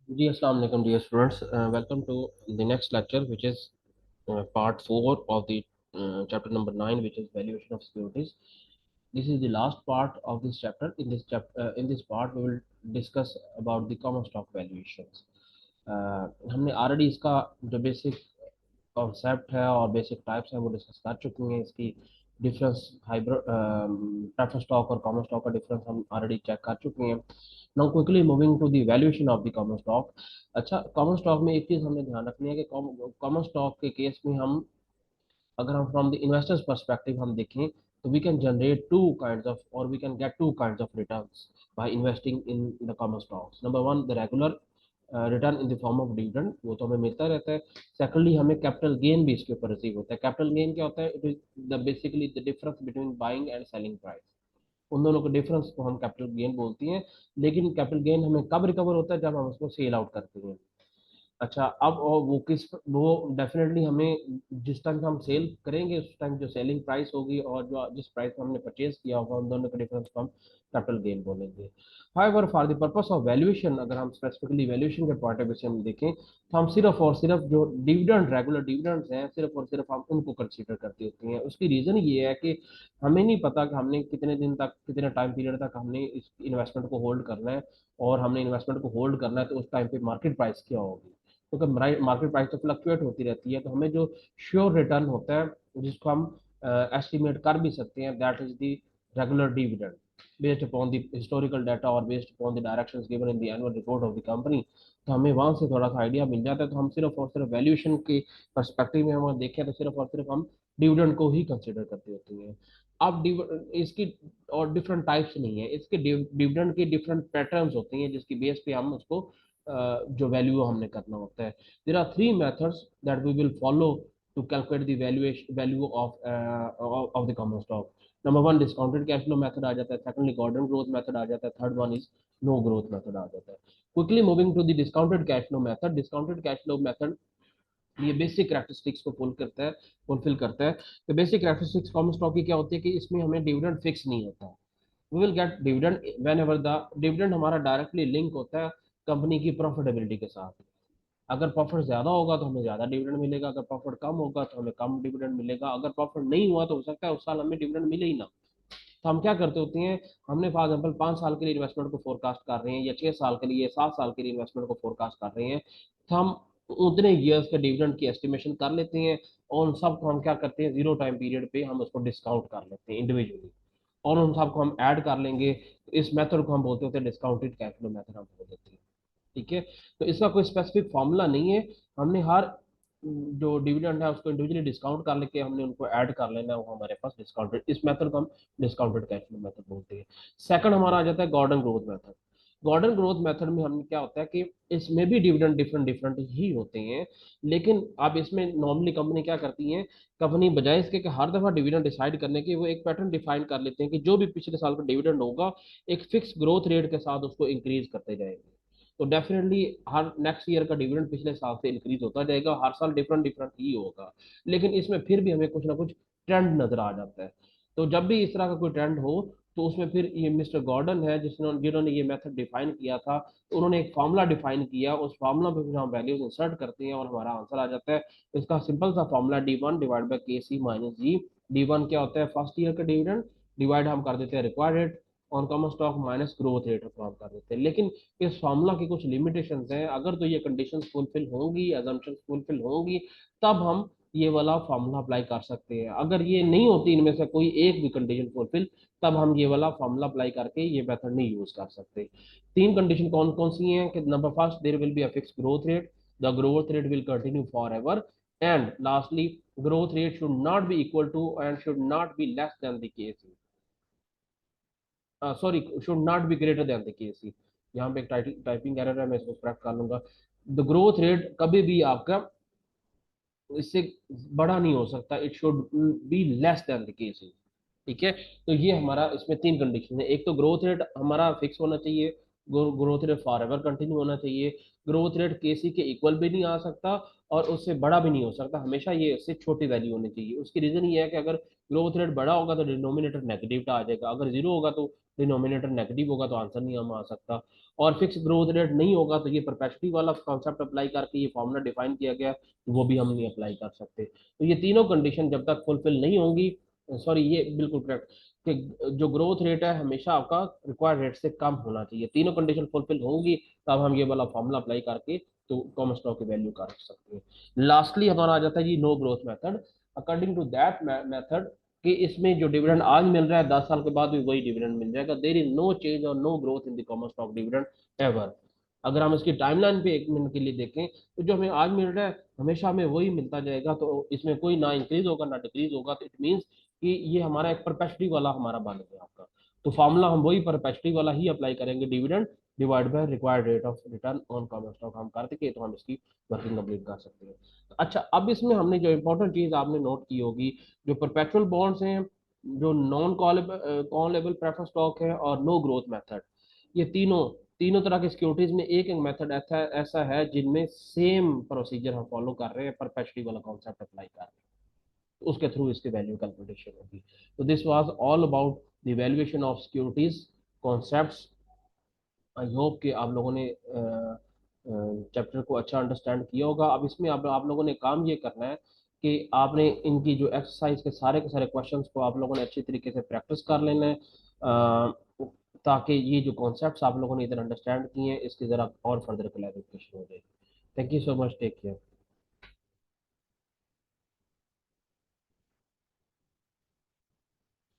जी अस्सलाम वालेकुम dear students, welcome to the next lecture which is part 4 of the chapter number 9, which is valuation of securities. This is the last part of this chapter. In this part we will discuss about the common stock valuations. हमने already इसका जो basic concept है और basic types हैं वो discuss कर चुके हैं। इसकी डिफरेंस हाइब्रिड प्रेफरेंस स्टॉक और कॉमन स्टॉक का डिफरेंस हम ऑलरेडी चेक कर चुके हैं। Now quickly moving to the valuation of the common stock. अच्छा, कॉमन स्टॉक में एक चीज़ हमने ध्यान रखनी है कि कॉमन स्टॉक के केस में हम, अगर हम फ्रॉम द इन्वेस्टर्स परस्पेक्टिव हम देखें, तो we can generate two kinds of और we can get two kinds of returns by investing in the common stocks. Number one, the regular return in the form of dividend, वो तो हमें मिलता रहता है। सेकंडली, हमें कैपिटल गेन भी इसके ऊपर रिसीव होता है। कैपिटल गेन क्या होता है? It is the basically the difference between buying and selling price. उन दोनों के डिफरेंस को हम कैपिटल गेन बोलती हैं। लेकिन कैपिटल गेन हमें कब रिकवर होता है? जब हम उसको सेल आउट करते हैं। अच्छा, अब वो डेफिनेटली हमें जिस टाइम हम सेल करेंगे उस टाइम जो सेलिंग प्राइस होगी और जो जिस प्राइस में हमने परचेज किया होगा, उन दोनों के डिफरेंस को हम कैपिटल गेन बोलेंगे। However for the purpose of valuation, अगर हम स्पेसिफिकली वैल्यूएशन के पॉइंट ऑफ व्यू से हम देखें, तो हम सिर्फ और सिर्फ जो डिविडेंड रेगुलर डिविडेंड्स हैं, सिर्फ और सिर्फ हम उनको कंसीडर करते होते हैं। उसकी रीज़न ये है कि हमें नहीं पता कि हमने कितने दिन तक, कितने टाइम पीरियड तक हमने इस इन्वेस्टमेंट को होल्ड करना है। और हमने इन्वेस्टमेंट को होल्ड करना है तो उस टाइम पे मार्केट प्राइस क्या होगी, क्योंकि मार्केट प्राइस तो फ्लक्चुएट होती रहती है। तो हमें जो श्योर रिटर्न होता है, जिसको हम एस्टिमेट कर भी सकते हैं, that is the regular dividend based upon the historical data और based upon the directions given in the annual report of the company. तो हमें वहां से थोड़ा सा आइडिया मिल जाता है। तो हम सिर्फ और सिर्फ वैल्यूएशन के पर्सपेक्टिव में हम देखें तो सिर्फ और सिर्फ हम डिविडेंड को ही कंसिडर करते होते हैं। अब इसकी और डिफरेंट टाइप्स नहीं है, इसके डिविडेंड के डिफरेंट पैटर्न्स होते हैं जिसकी बेस पे हम उसको जो वैल्यू हमने करना होता है। There are three methods that we will follow to calculate the valuation value of the common stock. Number one, discounted cash flow method आ जाता है। सेकंडली, गॉर्डन ग्रोथ मेथड आ जाता है। Third one is no growth method आ जाता है। Quickly moving to the discounted cash flow method. Discounted cash flow method ये बेसिक कैरेक्टरिस्टिक्स को फुलफिल करता है। तो बेसिक कैरेक्टरिस्टिक्स कॉमन स्टॉक की क्या होती है कि इसमें हमें डिविडेंड फिक्स नहीं होता है। We will get dividend whenever the dividend हमारा डायरेक्टली लिंक होता है कंपनी की प्रॉफिटेबिलिटी के साथ। अगर प्रॉफिट ज्यादा होगा तो हमें ज्यादा डिविडेंड मिलेगा, अगर प्रॉफिट कम होगा तो हमें कम डिविडेंड मिलेगा। अगर प्रॉफिट नहीं हुआ तो हो सकता है उस साल हमें डिविडेंड मिले ही ना। तो हम क्या करते होते हैं, हमने फॉर एग्जाम्पल 5 साल के लिए इन्वेस्टमेंट को फोरकास्ट कर रहे हैं, या 6 साल के लिए, 7 साल के लिए इन्वेस्टमेंट को फोरकास्ट कर रहे हैं, तो हम उतने ईयर्स के डिविडेंड की एस्टिमेशन कर लेते हैं। और उन सबको हम क्या करते हैं, जीरो टाइम पीरियड पे हम उसको डिस्काउंट कर लेते हैं इंडिविजुअली, और उन सबको हम ऐड कर लेंगे। इस मेथड को हम बोलते होते हैं डिस्काउंटेड कैश फ्लो मेथड हम बोल देते हैं। ठीक है। तो इसका कोई स्पेसिफिक फॉर्मूला नहीं है। हमने हर जो डिविडेंड है उसको इंडिविजुअली डिस्काउंट कर लेके हमने उनको ऐड कर लेना है, वो हमारे पास डिस्काउंटेड, इस मेथड को हम डिस्काउंटेड कैश फ्लो मेथड बोलते हैं। सेकंड हमारा आ जाता है Gordon growth method. Gordon growth method में हम क्या होता है कि इसमें भी डिविडेंड डिफरेंट डिफरेंट ही होते हैं। लेकिन अब इसमें नॉर्मली कंपनी क्या करती है, कंपनी बजाय इसके कि हर दफा डिविडेंड डिसाइड करने के, वो एक पैटर्न डिफाइन कर लेते हैं कि जो भी पिछले साल का डिविडेंड होगा, एक फिक्स ग्रोथ रेट के साथ उसको इंक्रीज करते जाएंगे। तो डेफिनेटली हर नेक्स्ट ईयर का डिविडेंड पिछले साल से इंक्रीज होता जाएगा, हर साल डिफरेंट डिफरेंट ही होगा। लेकिन इसमें फिर भी हमें कुछ ना कुछ ट्रेंड नजर आ जाता है। तो जब भी इस तरह का कोई ट्रेंड हो, तो उसमें फिर ये मिस्टर गॉर्डन है जिन्होंने ये मेथड डिफाइन किया था, तो उन्होंने एक फार्मूला डिफाइन किया, उस फार्मूला पे फिर हम वैल्यूज इंसर्ट करते हैं और हमारा आंसर आ जाता है। तो इसका सिंपल सा formula D1 divide by KC-G। D1 क्या होता है? फर्स्ट ईयर का डिविडेंड, डिवाइड हम कर देते हैं required rate on common stock minus growth rate हम कर देते हैं। लेकिन इस फार्मूला की कुछ लिमिटेशंस हैं। अगर तो ये कंडीशंस फुलफिल होंगी, अजम्पशंस फुलफिल होंगी, तब हम ये वाला फार्मूला अप्लाई कर सकते हैं। अगर ये नहीं होती इनमें से कोई एक भी कंडीशन फुलफिल, तब हम ये वाला फार्मूला अप्लाई करके ये मेथड नहीं यूज कर सकते। तीन कंडीशन कौन कौन सी हैं कि number first, there will be a fix growth rate, the growth rate will continue for ever, and lastly growth rate should not be equal to and should not be less than the KC, sorry, should not be greater than the KC. यहाँ पे एक typing error है, मैं इसको correct कर लूंगा। The growth rate कभी भी आपका इससे बड़ा नहीं हो सकता, it should be less than the KC. ठीक है। तो ये हमारा इसमें तीन कंडीशन है। एक तो ग्रोथ रेट हमारा फिक्स होना चाहिए, growth rate for ever continue होना चाहिए, ग्रोथ रेट केसी के इक्वल भी नहीं आ सकता और उससे बड़ा भी नहीं हो सकता, हमेशा ये इससे छोटी वैल्यू होनी चाहिए। उसकी रीजन ये है कि अगर ग्रोथ रेट बड़ा होगा तो डिनोमिनेटर नेगेटिव आ जाएगा, अगर जीरो होगा तो डिनोमिनेटर नेगेटिव होगा तो आंसर नहीं हम आ सकता, और फिक्स ग्रोथ रेट नहीं होगा तो ये परपेचुटी वाला कॉन्सेप्ट अप्लाई करके ये फॉर्मूला डिफाइन किया गया तो वो भी हम नहीं अप्लाई कर सकते। तो ये तीनों कंडीशन जब तक फुलफिल नहीं होंगी, सॉरी ये बिल्कुल करेक्ट, कि जो ग्रोथ रेट है हमेशा आपका रिक्वायर्ड रेट से कम होना चाहिए, तीनों कंडीशन फुलफिल होंगी तब हम ये वाला फॉर्मूला अप्लाई करके तो कॉमन स्टॉक की वैल्यू कर सकते हैं। लास्टली हमारा आ जाता है जी no growth method. According to that method कि इसमें जो डिविडेंड आज मिल रहा है 10 साल के बाद भी वही डिविडेंड मिल जाएगा, देर इज नो चेंज और no growth in the common stock dividend ever. अगर हम इसकी टाइमलाइन पे 1 मिनट के लिए देखें तो जो हमें आज मिल रहा है हमेशा हमें वही मिलता जाएगा, तो इसमें कोई ना इंक्रीज होगा ना डिक्रीज होगा, तो इट मीन्स कि ये हमारा एक परपेचुटी वाला हमारा बन गया आपका। तो फॉर्मूला हम वही परपेचुटी वाला ही अप्लाई करेंगे, dividend divide by required rate of return on common stock हम कर देंगे तो हम इसकी वर्किंग कंप्लीट कर सकते हैं। अच्छा, अब इसमें हमने जो इंपॉर्टेंट चीज आपने नोट की होगी, जो परपेचुअल बॉन्ड्स हैं, जो नॉन कॉलेबल प्रेफरेंस स्टॉक है और नो ग्रोथ मेथड, ये तीनों तीनों तरह के सिक्योरिटीज में एक एक मेथड ऐसा ऐसा है जिनमें सेम प्रोसीजर हम फॉलो कर रहे हैं, परपेचुअली वाला कॉन्सेप्ट अप्लाई कर रहे हैं, तो उसके थ्रू इसकी वैल्यू कैलकुलेशन होगी। तो this was all about the valuation of securities concepts. I hope कि आप लोगों ने चैप्टर को अच्छा अंडरस्टैंड किया होगा। अब इसमें आप लोगों ने काम ये करना है कि आपने इनकी जो एक्सरसाइज के सारे क्वेश्चंस को आप लोगों ने अच्छी तरीके से प्रैक्टिस कर लेना है, ताकि ये जो कॉन्सेप्ट्स आप लोगों ने इधर अंडरस्टैंड किए हैं इसकी ज़रा और फर्दर क्लैरिफिकेशन हो जाए। Thank you so much, take care.